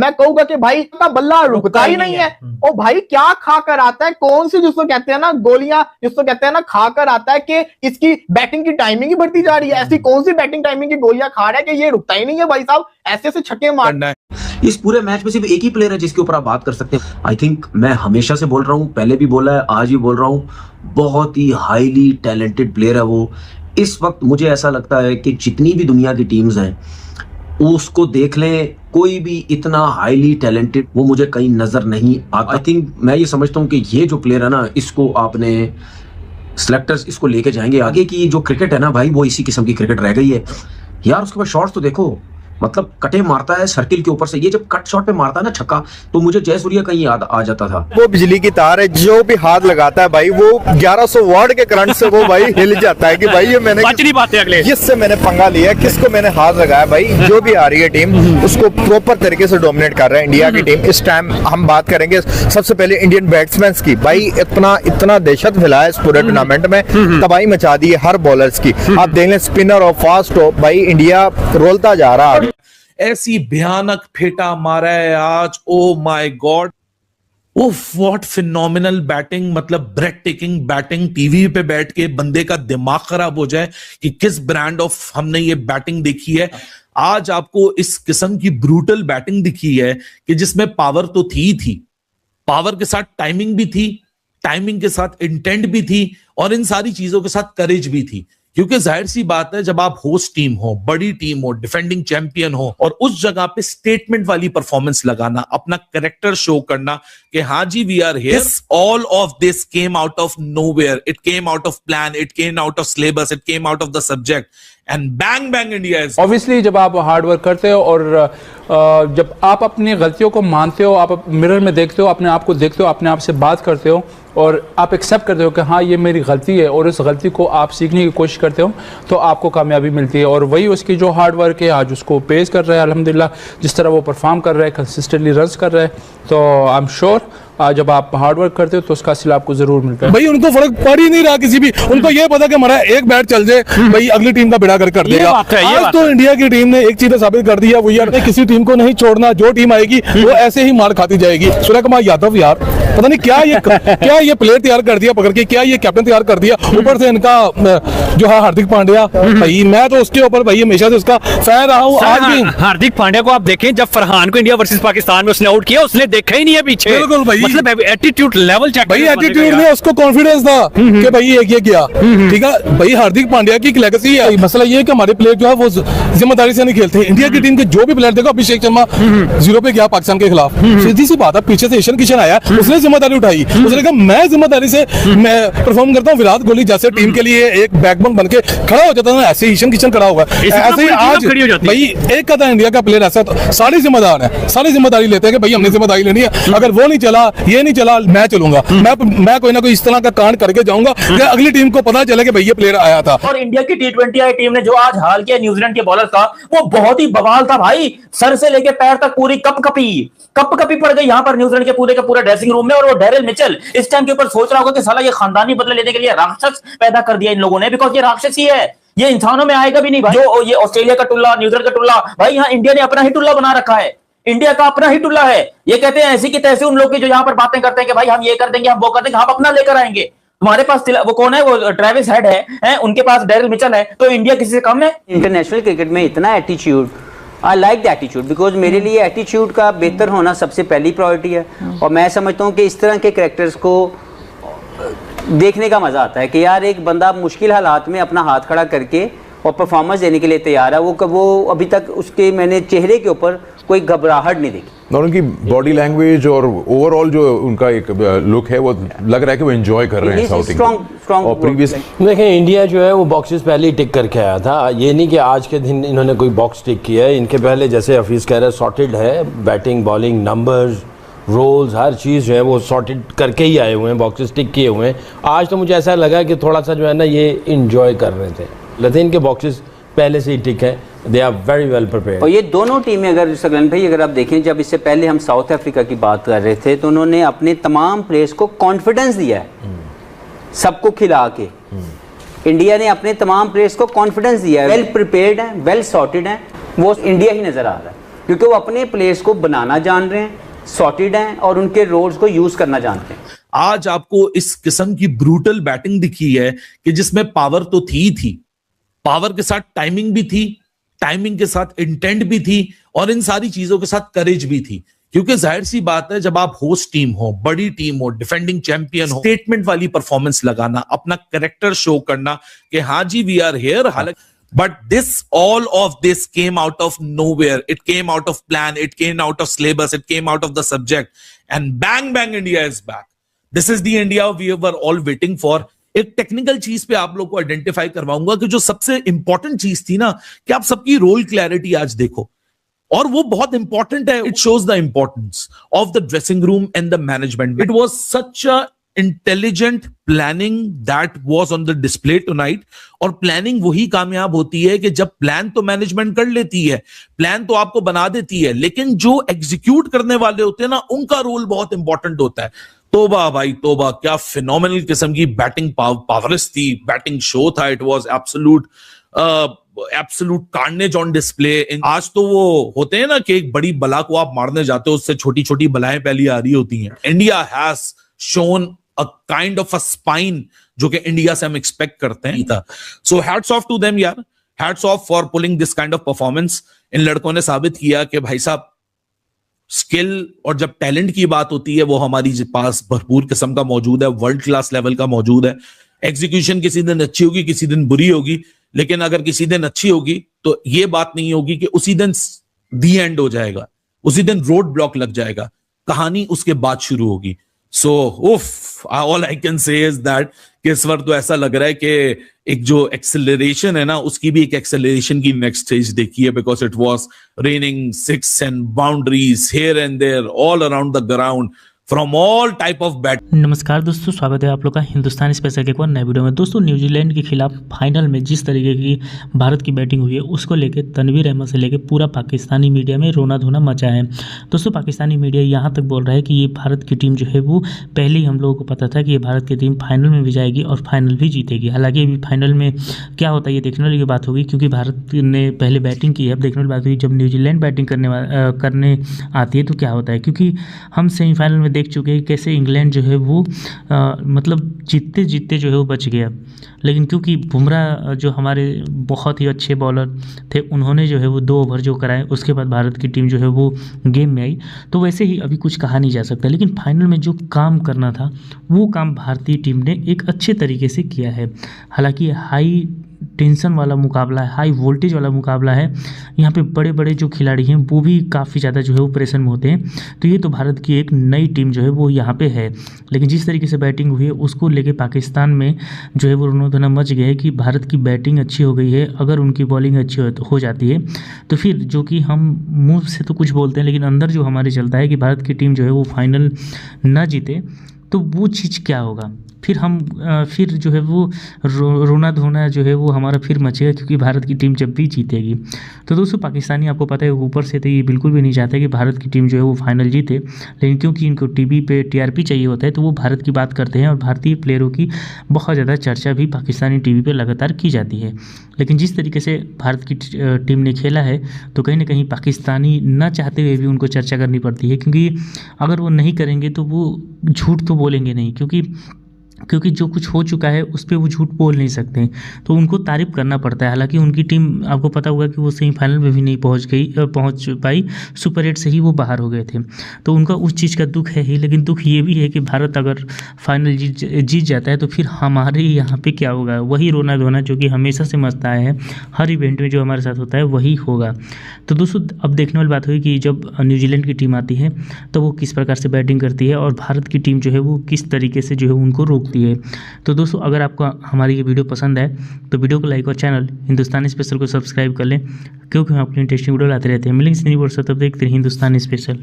मैं कहूंगा कि भाई का बल्ला रुकता ही नहीं है। और भाई क्या खा कर आता है, कौन सी जिसको कहते हैं ना गोलियां, जिसको कहते हैं ना खा कर आता है कि इसकी बैटिंग की टाइमिंग ही बढ़ती जा रही है। ऐसी कौन सी बैटिंग टाइमिंग की गोलियां खा रहा है कि ये रुकता ही नहीं है भाई साहब, ऐसे से छक्के मारना है। इस पूरे मैच में सिर्फ एक ही प्लेयर है जिसके ऊपर आप बात कर सकते हैं। आई थिंक मैं हमेशा से बोल रहा हूं, पहले भी बोला है, आज भी बोल रहा हूं, बहुत ही हाईली टैलेंटेड प्लेयर है वो। इस वक्त मुझे ऐसा लगता है कि जितनी भी दुनिया की टीम्स हैं उसको देख लें, कोई भी इतना हाईली टैलेंटेड वो मुझे कहीं नजर नहीं आता। आई थिंक मैं ये समझता हूं कि ये जो प्लेयर है ना, इसको आपने सिलेक्टर्स इसको लेके जाएंगे आगे की जो क्रिकेट है ना भाई, वो इसी किस्म की क्रिकेट रह गई है यार। उसके बाद शॉट्स तो देखो, मतलब कटे मारता है सर्किल के ऊपर से। ये जब कट शॉट पे मारता है ना छक्का, तो मुझे जयसूर्या कहीं याद आ जाता था। वो बिजली की तार है, जो भी हाथ लगाता है भाई वो 1100 वाट के करंट से वो भाई हिल जाता है कि भाई ये मैंने किससे मैंने पंगा लिया, किसको मैंने हाथ लगाया। भाई जो भी आ रही है टीम उसको प्रॉपर तरीके से डोमिनेट कर रहा है इंडिया की टीम। इस टाइम हम बात करेंगे सबसे पहले इंडियन बैट्समैन की। भाई इतना दहशत फैलाया इस पूरे टूर्नामेंट में, तबाही मचा दी है हर बॉलर्स की। आप देख लें स्पिनर और फास्ट हो, भाई इंडिया रोलता जा रहा है। ऐसी भयानक फेटा मारा है आज, oh my God, oh what phenomenal batting, मतलब ब्रेड टेकिंग बैटिंग। टीवी पे बैठ के बंदे का दिमाग खराब हो जाए कि किस ब्रांड ऑफ हमने ये बैटिंग देखी है। आज आपको इस किस्म की ब्रूटल बैटिंग दिखी है कि जिसमें पावर तो थी, पावर के साथ टाइमिंग भी थी, टाइमिंग के साथ इंटेंट भी थी, और इन सारी चीजों के साथ करेज भी थी। क्योंकि जाहिर सी बात है, जब आप होस्ट टीम हो, बड़ी टीम हो, डिफेंडिंग चैंपियन हो, और उस जगह पे स्टेटमेंट वाली परफॉर्मेंस लगाना, अपना कैरेक्टर शो करना कि हाँ जी we are here, all of this came out of nowhere, it came out of plan, it came out of syllabus, it came out of the subject, and bang bang India is. Obviously जब आप hard work करते हो और जब आप अपनी गलतियों को मानते हो, आप मिरर में देखते हो, अपने आप को देखते हो, अपने आप से बात करते हो और आप एक्सेप्ट करते हो कि हाँ ये मेरी गलती है, और उस गलती को आप सीखने की कोशिश करते हो, तो आपको कामयाबी मिलती है। और वही उसकी जो हार्ड वर्क है आज उसको पेश कर रहा है अल्हम्दुलिल्लाह। जिस तरह वो परफॉर्म कर रहा है, कंसिस्टेंटली रन्स कर रहा है, तो आई एम श्योर जब आप हार्ड वर्क करते हो तो उसका हासिल आपको जरूर मिलता है। भाई उनको फर्क पड़ ही नहीं रहा किसी भी, उनको ये पता कि हमारा एक बैट चल जाए भाई अगली टीम का बेड़ा कर देगा। आज तो इंडिया की टीम ने एक चीज साबित कर दिया, वो यार किसी टीम को नहीं छोड़ना, जो टीम आएगी वो ऐसे ही मार खाती जाएगी। सूर्य कुमार यादव यार पता नहीं क्या ये प्लेयर तैयार कर दिया पकड़ के, क्या ये कैप्टन तैयार कर दिया, ऊपर से इनका जो है हार्दिक पांड्या। भाई मैं तो उसके ऊपर भाई हमेशा से उसका फैन रहा हूँ। आज भी हार्दिक पांड्या को आप देखें, जब फरहान को इंडिया वर्सेस पाकिस्तान में उसने आउट किया, उसने देखा ही नहीं है पीछे। बिल्कुल भाई, मतलब एटीट्यूड लेवल चेक, भाई एटीट्यूड में उसको कॉन्फिडेंस था कि भाई ये किया, ठीक है। भाई हार्दिक पांड्या की लेगेसी है। मसला ये है कि हमारे प्लेयर जो है वो जिम्मेदारी से नहीं खेलते। इंडिया की टीम के जो भी प्लेयर देखो, अभिषेक शर्मा 0 पे गया पाकिस्तान के खिलाफ, सीधी सी बात है, पीछे से ईशान किशन आया, उसने जिम्मेदारी उठाई, उसने कहा मैं जिम्मेदारी से मैं परफॉर्म करता हूँ। विराट कोहली जैसे टीम के लिए एक बैकबोन बन के खड़ा हो जाता है, ऐसे ईशान किशन खड़ा हुआ है, ऐसे ही आज भाई एक का इंडिया का प्लेयर ऐसा सारे जिम्मेदार है, सारी जिम्मेदारी लेते हैं कि भाई हमने जिम्मेदारी लेनी है। अगर वो नहीं चला, ये नहीं चला, मैं चलूंगा, मैं कोई ना कोई इस तरह का कांड करके जाऊंगा कि अगली टीम को पता चले कि भाई ये प्लेयर आया था। और इंडिया की T20 आई टीम ने जो आज हाल किया न्यूजीलैंड के बॉलर का, वो बहुत ही बवाल था भाई। सर से लेके पैर तक पूरी कप-कपी पड़ गई यहाँ पर न्यूजीलैंड के पूरे ड्रेसिंग रूम में। और वो डेरिल मिचेल इस टाइम के ऊपर सोच रहा होगा कि साला ये खानदानी बदले लेने के लिए राक्षस पैदा कर दिया इन लोगों ने, बिकॉज ये राक्षस ही है, ये इंसानों में आएगा भी नहीं भाई। जो ये ऑस्ट्रेलिया का टुल्ला, न्यूजीलैंड का टुल्ला, भाई यहाँ इंडिया ने अपना ही टुल्ला बना रखा है, इंडिया का अपना ही टुल्ला है। ये कहते हैं ऐसी की तैसी उन लोग की जो यहाँ पर बातें करते हैं कि भाई हम ये कर देंगे, हम वो कर देंगे, हम अपना लेकर आएंगे। हमारे पास वो कौन है, वो ट्रेविस हेड है, उनके पास डेरिल मिचेल है, तो इंडिया किसी से कम है? इंटरनेशनल क्रिकेट में इतना attitude, I like the attitude, because मेरे लिए एटीट्यूड का बेहतर होना सबसे पहली प्रायोरिटी है। और मैं समझता हूँ कि इस तरह के कैरेक्टर्स को देखने का मजा आता है कि यार एक बंदा मुश्किल हालात में अपना हाथ खड़ा करके और परफॉर्मेंस देने के लिए तैयार है। वो अभी तक उसके मैंने चेहरे के ऊपर कोई घबराहट नहीं देखी। और उनकी बॉडी लैंग्वेज और ओवरऑल जो उनका एक लुक है, वो लग रहा है कि वो एंजॉय कर रहे हैं साउथ और प्रीवियस। देखें इंडिया जो है वो बॉक्सेस पहले ही टिक करके आया था, ये नहीं कि आज के दिन इन्होंने कोई बॉक्स टिक किया है। इनके पहले जैसे हफीज़ कह रहा है सॉर्टेड है, बैटिंग बॉलिंग नंबर्स रोल्स हर चीज़ जो है वो सॉर्टेड करके ही आए हुए हैं, बॉक्सेस टिक किए हुए हैं। आज तो मुझे ऐसा लगा कि थोड़ा सा जो है ना ये इंजॉय कर रहे थे, लेकिन इनके बॉक्सेस पहले से ही टिक है, they are very well prepared. और ये दोनों टीमें अगर सगलन भाई अगर आप देखें, जब इससे पहले हम साउथ अफ्रीका की बात कर रहे थे तो उन्होंने अपने तमाम प्लेयर्स को कॉन्फिडेंस दिया है, सबको खिला के। इंडिया ने अपने तमाम प्लेयर्स को कॉन्फिडेंस दिया है, वेल प्रिपेयर्ड है, वेल सॉर्टेड है, वो इंडिया ही नजर आ रहा है। क्योंकि वो अपने प्लेयर्स को बनाना जान रहे हैं, सॉर्टेड हैं और उनके रोल्स को यूज करना जानते हैं। आज आपको इस किस्म की ब्रूटल बैटिंग दिखी है कि जिसमें पावर तो थी, पावर के साथ टाइमिंग भी थी, टाइमिंग के साथ इंटेंट भी थी और इन सारी चीजों के साथ करेज भी थी। क्योंकि जाहिर सी बात है, जब आप होस्ट टीम हो, बड़ी टीम हो, डिफेंडिंग चैंपियन हो, स्टेटमेंट वाली परफॉर्मेंस लगाना, अपना कैरेक्टर शो करना कि हाँ जी वी आर हियर, हालांकि but all of this came out of nowhere. It came out of plan, it came out of syllabus, it came out of the subject, and bang India is back. This is the India we were all waiting for. एक technical चीज पे आप लोग को identify करवाऊंगा कि जो सबसे इंपॉर्टेंट चीज थी ना, कि आप सबकी रोल क्लैरिटी आज देखो, और वो बहुत इंपॉर्टेंट है. It shows the importance of the dressing room and the management. It was such a intelligent planning that was on the display tonight. और प्लानिंग वही कामयाब होती है कि जब प्लान तो मैनेजमेंट कर लेती है, प्लान तो आपको बना देती है, लेकिन जो एग्जीक्यूट करने वाले होते हैं ना, उनका रोल बहुत इंपॉर्टेंट होता है. तोबा भाई तोबा, क्या फिनोमिनल किस्म की बैटिंग पावरस थी, बैटिंग शो था. It was absolute carnage on display. आज तो वो होते हैं ना कि एक बड़ी बला को आप मारने जाते हो, उससे छोटी छोटी बलाएं पहले आ रही होती हैं. India has shown a kind of a spine जो कि इंडिया से हम एक्सपेक्ट करते हैं. So hats off to them यार, hats off for pulling this kind of performance. इन लड़कों ने साबित किया कि भाई साहब, स्किल और जब टैलेंट की बात होती है वो हमारी पास भरपूर किस्म का मौजूद है, वर्ल्ड क्लास लेवल का मौजूद है. एग्जीक्यूशन किसी दिन अच्छी होगी, किसी दिन बुरी होगी, लेकिन अगर किसी दिन अच्छी होगी तो ये बात नहीं होगी कि उसी दिन दी एंड हो जाएगा, उसी दिन रोड ब्लॉक लग जाएगा. कहानी उसके बाद शुरू होगी. So all I can say is that कि इस वक्त तो ऐसा लग रहा है कि एक जो एक्सेलरेशन है ना, उसकी भी एक एक्सेलरेशन की नेक्स्ट स्टेज देखी है. Because it was raining six and boundaries here and there all around the ground from all type of bat. नमस्कार दोस्तों, स्वागत है आप लोग का हिंदुस्तान स्पेशल के एक और नए वीडियो में. दोस्तों, न्यूजीलैंड के खिलाफ फाइनल में जिस तरीके की भारत की बैटिंग हुई है, उसको लेकर तनवीर अहमद से लेकर पूरा पाकिस्तानी मीडिया में रोना धोना मचा है. दोस्तों, पाकिस्तानी मीडिया यहाँ तक बोल रहा है कि ये भारत की टीम जो है वो पहले ही हम लोगों को पता था कि ये भारत की टीम फाइनल में भी जाएगी और फाइनल भी जीतेगी. हालांकि अभी फाइनल में क्या होता है ये देखने वाली बात होगी, क्योंकि भारत ने पहले बैटिंग की है. अब देखने वाली बात होगी जब न्यूजीलैंड बैटिंग करने आती है तो क्या होता है, क्योंकि हम सेमीफाइनल में देख चुके हैं कैसे इंग्लैंड जो है वो मतलब जीतते जीतते जो है वो बच गया. लेकिन क्योंकि बुमराह जो हमारे बहुत ही अच्छे बॉलर थे, उन्होंने जो है वो 2 ओवर जो कराए, उसके बाद भारत की टीम जो है वो गेम में आई. तो वैसे ही अभी कुछ कहा नहीं जा सकता, लेकिन फाइनल में जो काम करना था वो काम भारतीय टीम ने एक अच्छे तरीके से किया है. हालांकि हाई टेंशन वाला मुकाबला है, हाई वोल्टेज वाला मुकाबला है. यहाँ पे बड़े बड़े जो खिलाड़ी हैं वो भी काफ़ी ज़्यादा जो है वो प्रेशर में होते हैं. तो ये तो भारत की एक नई टीम जो है वो यहाँ पे है. लेकिन जिस तरीके से बैटिंग हुई है उसको लेके पाकिस्तान में जो है वो रोना मच गया है कि भारत की बैटिंग अच्छी हो गई है. अगर उनकी बॉलिंग अच्छी हो जाती है तो फिर जो कि हम मुँह से तो कुछ बोलते हैं, लेकिन अंदर जो हमारे चलता है कि भारत की टीम जो है वो फाइनल ना जीते तो वो चीज़ क्या होगा. फिर जो है वो रोना धोना जो है वो हमारा फिर मचेगा, क्योंकि भारत की टीम जब भी जीतेगी. तो दोस्तों, पाकिस्तानी आपको पता है ऊपर से तो ये बिल्कुल भी नहीं चाहते कि भारत की टीम जो है वो फाइनल जीते, लेकिन क्योंकि इनको टीवी पे टीआरपी चाहिए होता है तो वो भारत की बात करते हैं और भारतीय प्लेयरों की बहुत ज़्यादा चर्चा भी पाकिस्तानी टीवी पे लगातार की जाती है. लेकिन जिस तरीके से भारत की टीम ने खेला है तो कहीं ना कहीं पाकिस्तानी न चाहते हुए भी उनको चर्चा करनी पड़ती है, क्योंकि अगर वो नहीं करेंगे तो वो झूठ तो बोलेंगे नहीं, क्योंकि जो कुछ हो चुका है उस पर वो झूठ बोल नहीं सकते, तो उनको तारीफ करना पड़ता है. हालांकि उनकी टीम आपको पता होगा कि वो सेमीफाइनल में भी नहीं पहुंच पाई, सुपर 8 से ही वो बाहर हो गए थे. तो उनका उस चीज़ का दुख है ही. लेकिन दुख ये भी है कि भारत अगर फाइनल जीत जाता है तो फिर हमारे यहाँ पे क्या होगा, वही रोना धोना जो कि हमेशा से मस्त आया है, हर इवेंट में जो हमारे साथ होता है वही होगा. तो दोस्तों, अब देखने वाली बात हुई कि जब न्यूजीलैंड की टीम आती है तो वो किस प्रकार से बैटिंग करती है और भारत की टीम जो है वो किस तरीके से जो है उनको रोकती है. तो दोस्तों, अगर आपको हमारी ये वीडियो पसंद है तो वीडियो को लाइक और चैनल हिंदुस्तानी स्पेशल को सब्सक्राइब कर लें, क्योंकि हम अपनी इंटरेस्टिंग वीडियो लाते रहते हैं. मिलेंगे तब देखते रहिए हिंदुस्तानी स्पेशल.